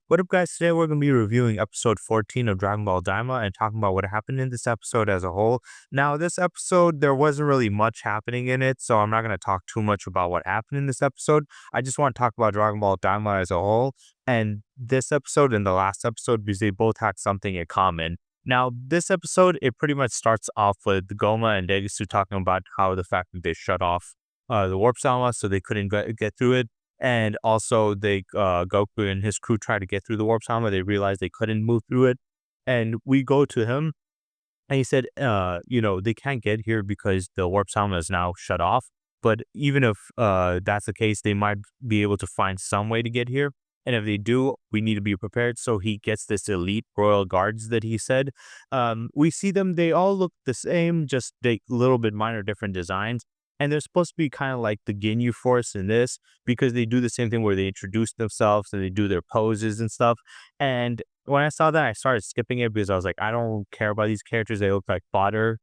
What up, guys? Today we're going to be reviewing episode 14 of Dragon Ball Daima and talking about what happened in this episode as a whole. Now, this episode, there wasn't really much happening in it, so I'm not going to talk too much about what happened in this episode. I just want to talk about Dragon Ball Daima as a whole, and this episode and the last episode because they both had something in common. Now, this episode, it pretty much starts off with Goma and Degisu talking about how the fact that they shut off the Warp Sama so they couldn't get through it. And also, Goku and his crew tried to get through the warp Sama. They realized they couldn't move through it, and we go to him, and he said, they can't get here because the warp Sama is now shut off. But even if that's the case, they might be able to find some way to get here. And if they do, we need to be prepared. So he gets this elite royal guards that he said. We see them; they all look the same, just a little bit minor different designs. And they're supposed to be kind of like the Ginyu Force in this because they do the same thing where they introduce themselves and they do their poses and stuff. And when I saw that, I started skipping it because I was like, I don't care about these characters. They look like fodder.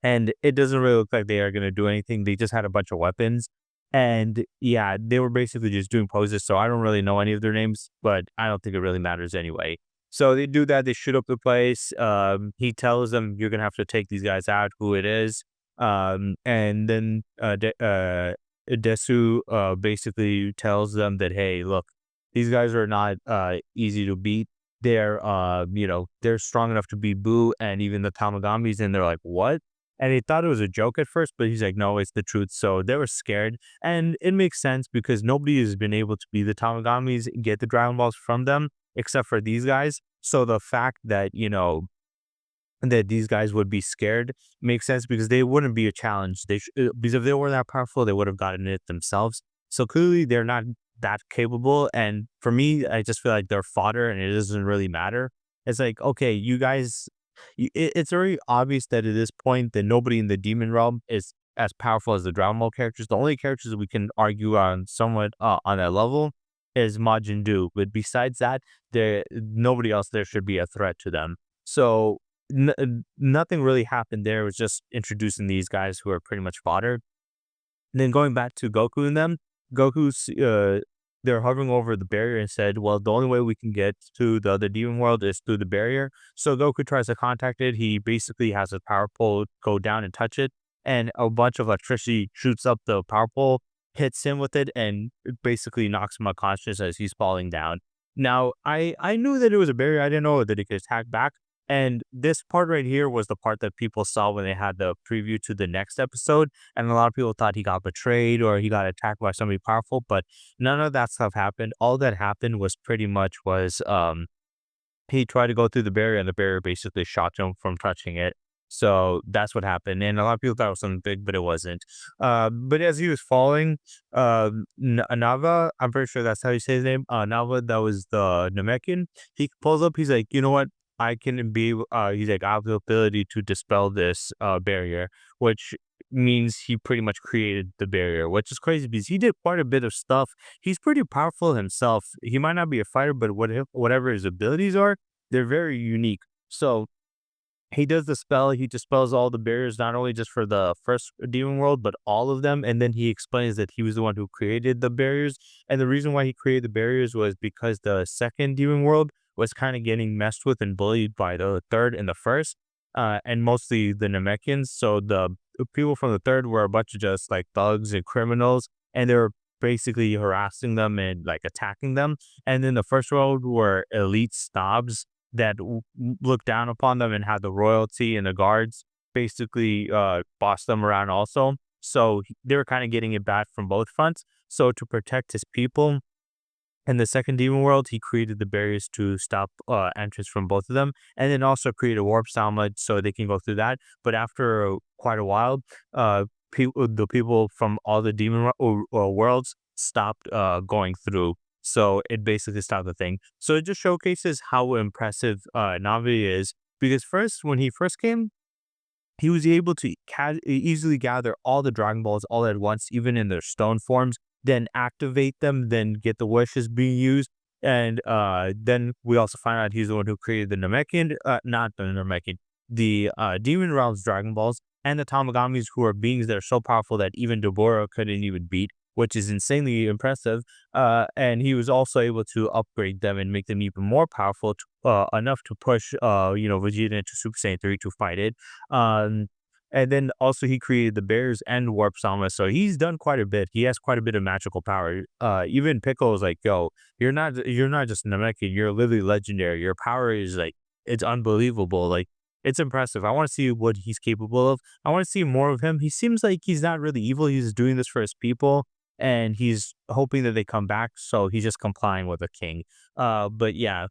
And it doesn't really look like they are going to do anything. They just had a bunch of weapons. And yeah, they were basically just doing poses. So I don't really know any of their names, but I don't think it really matters anyway. So they do that. They shoot up the place. He tells them, you're going to have to take these guys out, who it is. And then Desu basically tells them that, hey, look, these guys are not easy to beat. They're strong enough to beat Boo and even the Tamagamis. And they're like, what? And they thought it was a joke at first, but he's like, no, it's the truth. So they were scared. And it makes sense because nobody has been able to beat the Tamagamis, get the Dragon Balls from them, except for these guys. So the fact that, that these guys would be scared makes sense because they wouldn't be a challenge. Because if they were that powerful, they would have gotten it themselves. So clearly they're not that capable. And for me, I just feel like they're fodder and it doesn't really matter. It's like, okay, you guys, it's very obvious that at this point that nobody in the demon realm is as powerful as the Dragon Ball characters. The only characters that we can argue on somewhat on that level is Majin Buu. But besides that, nobody else there should be a threat to them. So nothing really happened there. It was just introducing these guys who are pretty much fodder. And then going back to Goku and them, Goku's they're hovering over the barrier and said, well, the only way we can get to the other demon world is through the barrier. So Goku tries to contact it. He basically has a power pole go down and touch it, and a bunch of electricity shoots up the power pole, hits him with it, and it basically knocks him unconscious as he's falling down. Now, I knew that it was a barrier. I didn't know that it could attack back. And this part right here was the part that people saw when they had the preview to the next episode. And a lot of people thought he got betrayed or he got attacked by somebody powerful, but none of that stuff happened. All that happened was pretty much was he tried to go through the barrier and the barrier basically shot him from touching it. So that's what happened. And a lot of people thought it was something big, but it wasn't. But as he was falling, Nava, I'm pretty sure that's how you say his name. Nava, that was the Namekian. He pulls up, he's like, you know what? I can be, he's like, I have the ability to dispel this barrier, which means he pretty much created the barrier, which is crazy because he did quite a bit of stuff. He's pretty powerful himself. He might not be a fighter, but whatever his abilities are, they're very unique. So he does the spell, he dispels all the barriers, not only just for the first demon world, but all of them. And then he explains that he was the one who created the barriers. And the reason why he created the barriers was because the second demon world was kind of getting messed with and bullied by the third and the first, and mostly the Namekians. So the people from the third were a bunch of just like thugs and criminals, and they were basically harassing them and like attacking them. And then the first world were elite snobs that looked down upon them and had the royalty and the guards basically boss them around also. So they were kind of getting it bad from both fronts. So to protect his people in the second demon world, he created the barriers to stop entrance from both of them, and then also created a warp sound so they can go through that. But after quite a while, the people from all the demon worlds stopped going through. So it basically stopped the thing. So it just showcases how impressive Navi is, because when he first came, he was able to easily gather all the Dragon Balls all at once, even in their stone forms, then activate them, then get the wishes being used. And then we also find out he's the one who created the Namekian, not the Namekian, the Demon Realm's Dragon Balls, and the Tamagamis, who are beings that are so powerful that even Deborah couldn't even beat, which is insanely impressive. And he was also able to upgrade them and make them even more powerful, enough to push, Vegeta into Super Saiyan 3 to fight it. Um, and then also he created the bears and Warp Sama, so he's done quite a bit. He has quite a bit of magical power. Even Piccolo is like, "Yo, you're not just Namekian, you're literally legendary. Your power is like it's unbelievable. Like it's impressive. I want to see what he's capable of. I want to see more of him. He seems like he's not really evil. He's doing this for his people and he's hoping that they come back. So he's just complying with the king. But yeah,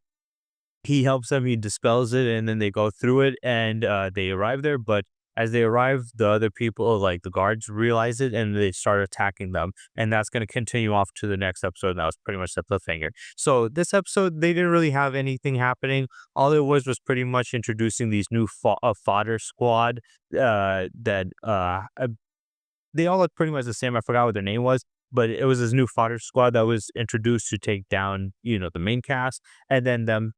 he helps them, he dispels it, and then they go through it and they arrive there. But as they arrive, the other people, like the guards, realize it and they start attacking them. And that's going to continue off to the next episode. And that was pretty much the cliffhanger. So this episode, they didn't really have anything happening. All it was pretty much introducing these new fodder squad that they all look pretty much the same. I forgot what their name was, but it was this new fodder squad that was introduced to take down, the main cast, and then them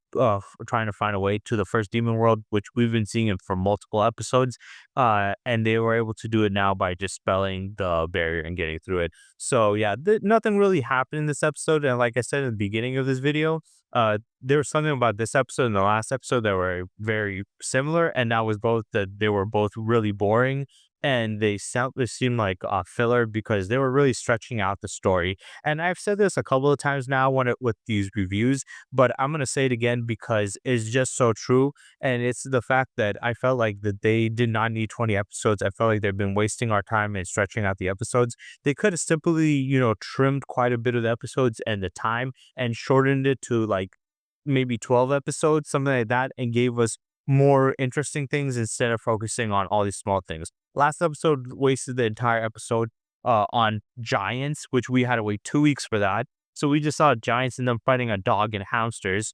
trying to find a way to the first demon world, which we've been seeing it for multiple episodes. And they were able to do it now by dispelling the barrier and getting through it. So yeah, nothing really happened in this episode. And like I said in the beginning of this video, there was something about this episode and the last episode that were very similar, and that was both that they were both really boring and they seemed like filler because they were really stretching out the story. And I've said this a couple of times now with these reviews, but I'm gonna say it again because it's just so true. And it's the fact that I felt like that they did not need 20 episodes. I felt like they've been wasting our time and stretching out the episodes. They could have simply, trimmed quite a bit of the episodes and the time and shortened it to like maybe 12 episodes, something like that, and gave us more interesting things instead of focusing on all these small things. Last episode wasted the entire episode on giants, which we had to wait 2 weeks for that. So we just saw giants and them fighting a dog and hamsters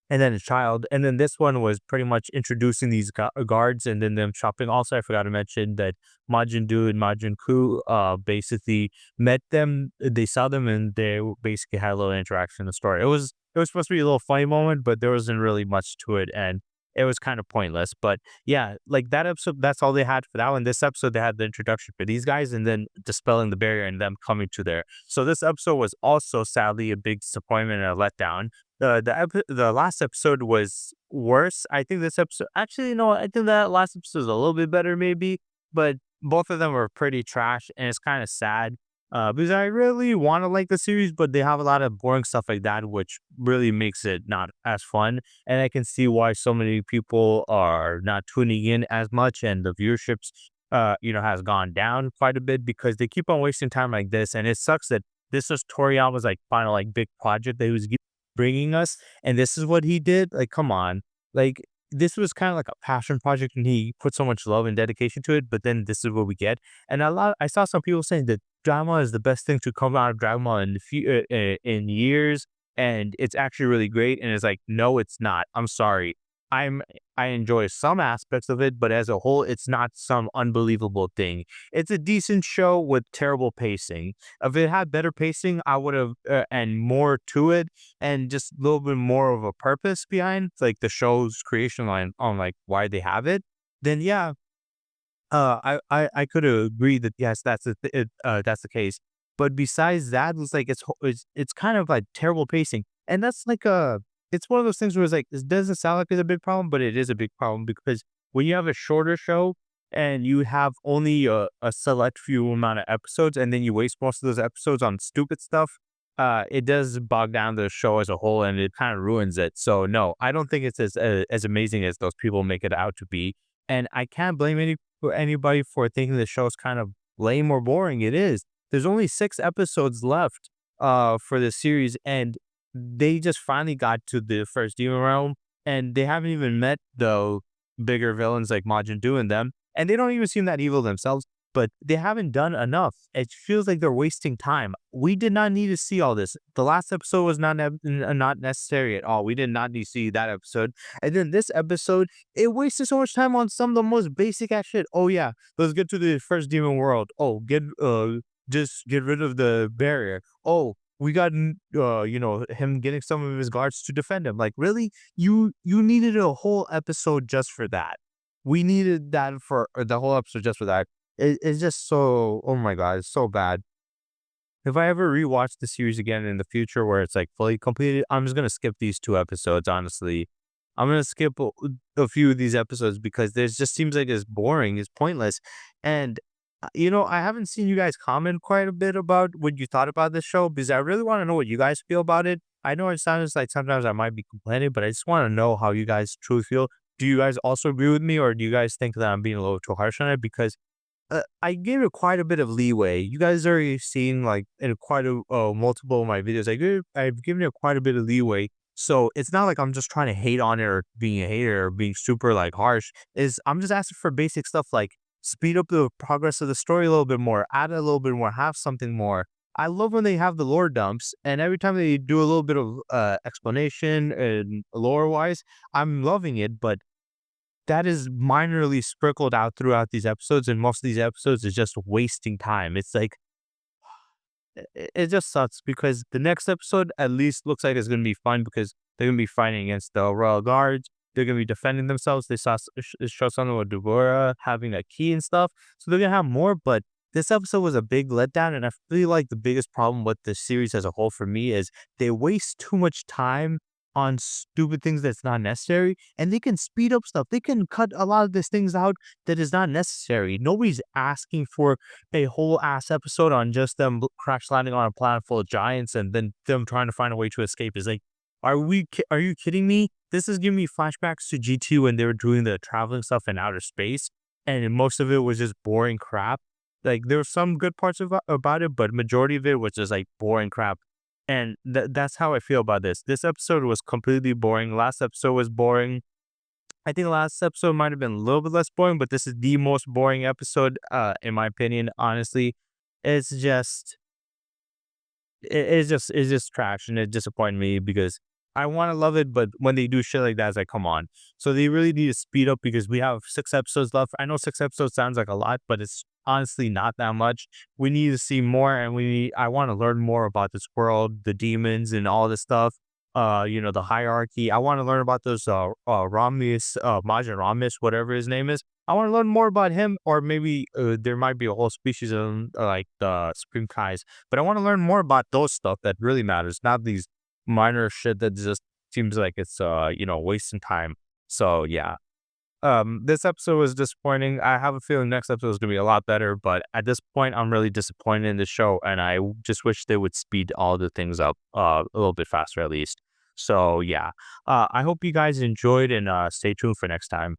and then a child. And then this one was pretty much introducing these guards and then them shopping. Also, I forgot to mention that Majin Du and Majin Ku basically met them. They saw them and they basically had a little interaction in the story. It was supposed to be a little funny moment, but there wasn't really much to it. And it was kind of pointless. But yeah, like that episode, that's all they had for that one. This episode, they had the introduction for these guys and then dispelling the barrier and them coming to there. So this episode was also sadly a big disappointment and a letdown. The last episode was worse. I think this episode actually, I think that last episode is a little bit better maybe, but both of them were pretty trash and it's kind of sad. Because I really want to like the series, but they have a lot of boring stuff like that, which really makes it not as fun. And I can see why so many people are not tuning in as much, and the viewerships, has gone down quite a bit because they keep on wasting time like this. And it sucks that this was Toriyama's like final like big project that he was bringing us, and this is what he did. Like, come on, like this was kind of like a passion project, and he put so much love and dedication to it. But then this is what we get, and I saw some people saying that drama is the best thing to come out of Dragon Ball in in years, and it's actually really great. And it's like, no, it's not. I'm sorry. I enjoy some aspects of it, but as a whole, it's not some unbelievable thing. It's a decent show with terrible pacing. If it had better pacing, I would have and more to it, and just a little bit more of a purpose behind like the show's creation line on like why they have it. Then yeah, I could agree that yes, that's the case. But besides that, it's like it's kind of like terrible pacing, and that's like it's one of those things where it's like this doesn't sound like it's a big problem, but it is a big problem because when you have a shorter show and you have only a select few amount of episodes, and then you waste most of those episodes on stupid stuff, it does bog down the show as a whole, and it kind of ruins it. So no, I don't think it's as amazing as those people make it out to be, and I can't blame anybody for thinking the show's kind of lame or boring. It is. There's only 6 episodes left for the series, and they just finally got to the first demon realm, and they haven't even met the bigger villains like Majin Buu and them, and they don't even seem that evil themselves. But they haven't done enough. It feels like they're wasting time. We did not need to see all this. The last episode was not necessary at all. We did not need to see that episode. And then this episode, it wasted so much time on some of the most basic ass shit. Oh yeah, let's get to the first demon world. Oh, just get rid of the barrier. Oh, we got him getting some of his guards to defend him. Like really, you needed a whole episode just for that. We needed that for the whole episode just for that. It's just so, oh my god, it's so bad. if I ever rewatch the series again in the future where it's like fully completed, I'm just gonna skip these 2 episodes, honestly. I'm gonna skip a few of these episodes because there's just seems like it's boring, it's pointless. And I haven't seen you guys comment quite a bit about what you thought about this show because I really want to know what you guys feel about it. I know it sounds like sometimes I might be complaining, but I just want to know how you guys truly feel. Do you guys also agree with me, or do you guys think that I'm being a little too harsh on it? Because I gave it quite a bit of leeway. You guys already seen like in quite a multiple of my videos. I've given it quite a bit of leeway. So it's not like I'm just trying to hate on it or being a hater or being super like harsh. Is I'm just asking for basic stuff like speed up the progress of the story a little bit more, add a little bit more, have something more. I love when they have the lore dumps, and every time they do a little bit of explanation and lore wise, I'm loving it. But that is minorly sprinkled out throughout these episodes, and most of these episodes is just wasting time. It's like it just sucks because the next episode at least looks like it's gonna be fun because they're gonna be fighting against the royal guards. They're gonna be defending themselves. They saw show something with Deborah having a key and stuff, so they're gonna have more. But this episode was a big letdown, and I feel like the biggest problem with the series as a whole for me is they waste too much time on stupid things that's not necessary, and they can speed up stuff. They can cut a lot of these things out that is not necessary. Nobody's asking for a whole ass episode on just them crash landing on a planet full of giants and then them trying to find a way to escape. Is like, are you kidding me? This is giving me flashbacks to G2 when they were doing the traveling stuff in outer space, and most of it was just boring crap. Like there were some good parts about it, but majority of it was just like boring crap. And that's how I feel about this. This episode was completely boring. Last episode was boring. I think the last episode might have been a little bit less boring, but this is the most boring episode, in my opinion. Honestly, it's just it's just trash, and it disappointed me because I want to love it, but when they do shit like that, it's like, come on. So they really need to speed up because we have 6 episodes left. I know 6 episodes sounds like a lot, but it's honestly not that much. We need to see more, and I want to learn more about this world, the demons, and all this stuff. The hierarchy. I want to learn about those Ramis, Majin Ramis, whatever his name is. I want to learn more about him, or maybe there might be a whole species of them, like the Supreme Kais. But I want to learn more about those stuff that really matters, not these minor shit that just seems like it's wasting time. So yeah. This episode was disappointing. I have a feeling next episode is gonna be a lot better, but at this point I'm really disappointed in the show, and I just wish they would speed all the things up a little bit faster at least. So yeah. I hope you guys enjoyed, and stay tuned for next time.